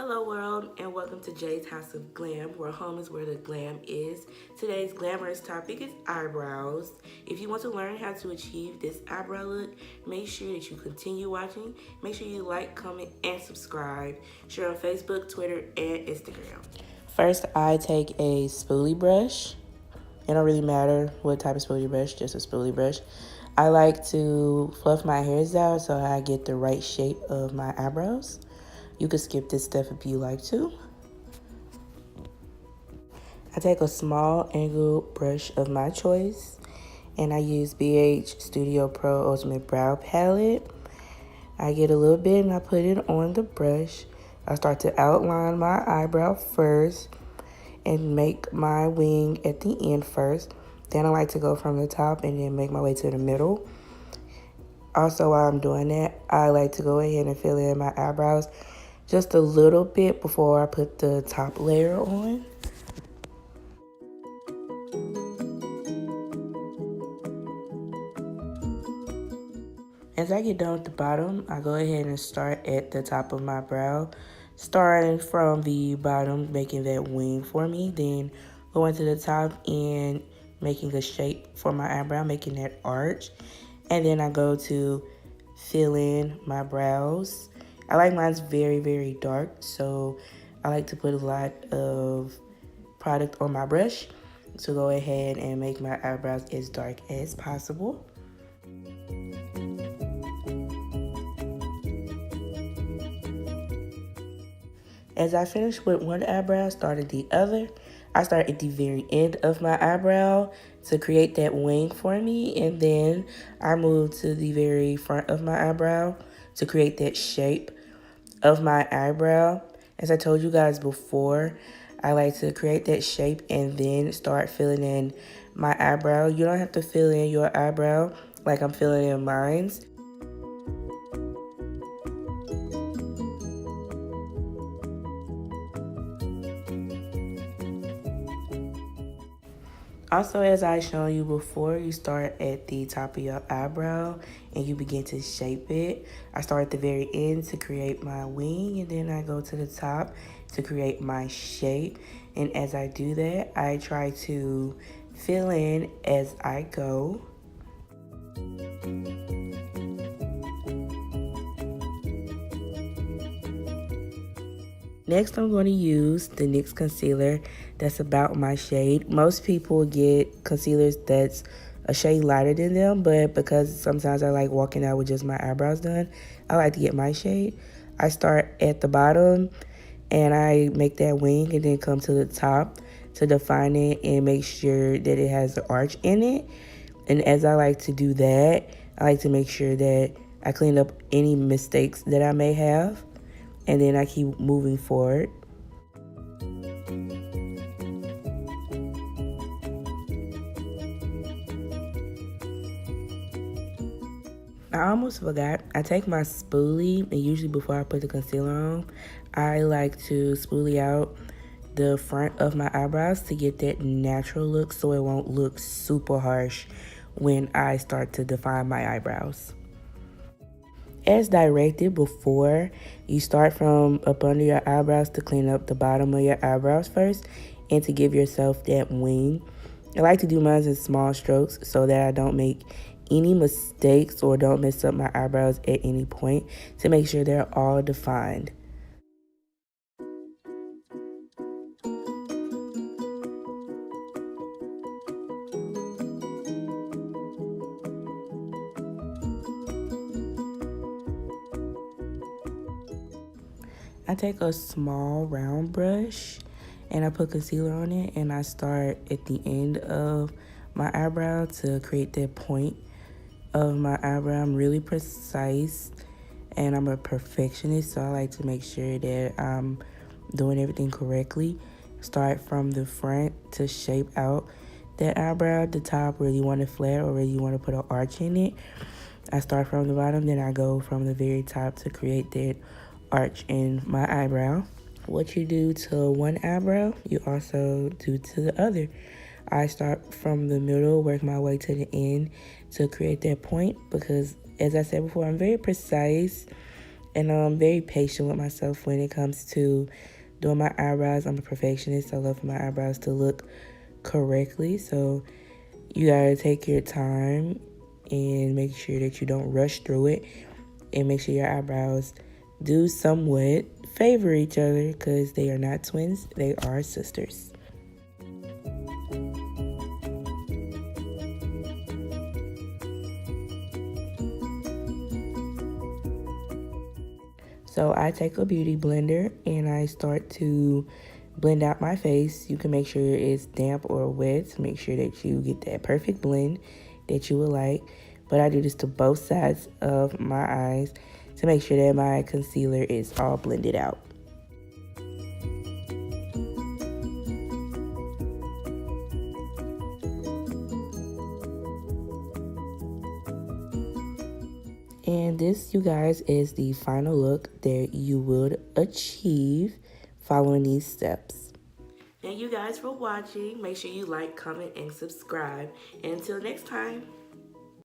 Hello world and welcome to Jay's House of Glam, where home is where the glam is. Today's glamorous topic is eyebrows. If you want to learn how to achieve this eyebrow look, make sure that you continue watching. Make sure you like, comment, and subscribe. Share on Facebook, Twitter, and Instagram. First, I take a spoolie brush. It don't really matter what type of spoolie brush, just a spoolie brush. I like to fluff my hairs out so I get the right shape of my eyebrows. You could skip this step if you like to. I take a small angled brush of my choice and I use BH Studio Pro Ultimate Brow Palette. I get a little bit and I put it on the brush. I start to outline my eyebrow first and make my wing at the end first. Then I like to go from the top and then make my way to the middle. Also, while I'm doing that, I like to go ahead and fill in my eyebrows just a little bit before I put the top layer on. As I get done with the bottom, I go ahead and start at the top of my brow, starting from the bottom, making that wing for me, then going to the top and making a shape for my eyebrow, making that arch, and then I go to fill in my brows. I like mine's very, very dark, so I like to put a lot of product on my brush to go ahead and make my eyebrows as dark as possible. As I finish with one eyebrow, started the other. I start at the very end of my eyebrow to create that wing for me, and then I move to the very front of my eyebrow to create that shape of my eyebrow. As I told you guys before, I like to create that shape and then start filling in my eyebrow. You don't have to fill in your eyebrow like I'm filling in mine's. Also, as I shown you before, you start at the top of your eyebrow and you begin to shape it. I start at the very end to create my wing, and then I go to the top to create my shape. And as I do that, I try to fill in as I go. Next, I'm going to use the NYX concealer that's about my shade. Most people get concealers that's a shade lighter than them, but because sometimes I like walking out with just my eyebrows done, I like to get my shade. I start at the bottom and I make that wing and then come to the top to define it and make sure that it has the arch in it. And as I like to do that, I like to make sure that I clean up any mistakes that I may have. And then I keep moving forward. I almost forgot. I take my spoolie, and usually before I put the concealer on, I like to spoolie out the front of my eyebrows to get that natural look so it won't look super harsh when I start to define my eyebrows. As directed before, you start from up under your eyebrows to clean up the bottom of your eyebrows first and to give yourself that wing. I like to do mine in small strokes so that I don't make any mistakes or don't mess up my eyebrows at any point, to make sure they're all defined. I take a small round brush and I put concealer on it, and I start at the end of my eyebrow to create that point of my eyebrow. I'm really precise and I'm a perfectionist, so I like to make sure that I'm doing everything correctly. Start from the front to shape out that eyebrow at the top, whether you want it flat or whether you want to put an arch in it. I start from the bottom, then I go from the very top to create that arch in my eyebrow. What you do to one eyebrow, you also do to the other. I start from the middle, work my way to the end to create that point because, as I said before, I'm very precise And I'm very patient with myself when it comes to doing my eyebrows. I'm a perfectionist. I love for my eyebrows to look correctly. So you gotta take your time and make sure that you don't rush through it, and make sure your eyebrows do somewhat favor each other, because they are not twins, they are sisters. So I take a beauty blender and I start to blend out my face. You can make sure it's damp or wet to make sure that you get that perfect blend that you would like. But I do this to both sides of my eyes to make sure that my concealer is all blended out. And this, you guys, is the final look that you would achieve following these steps. Thank you guys for watching. Make sure you like, comment, and subscribe. And until next time.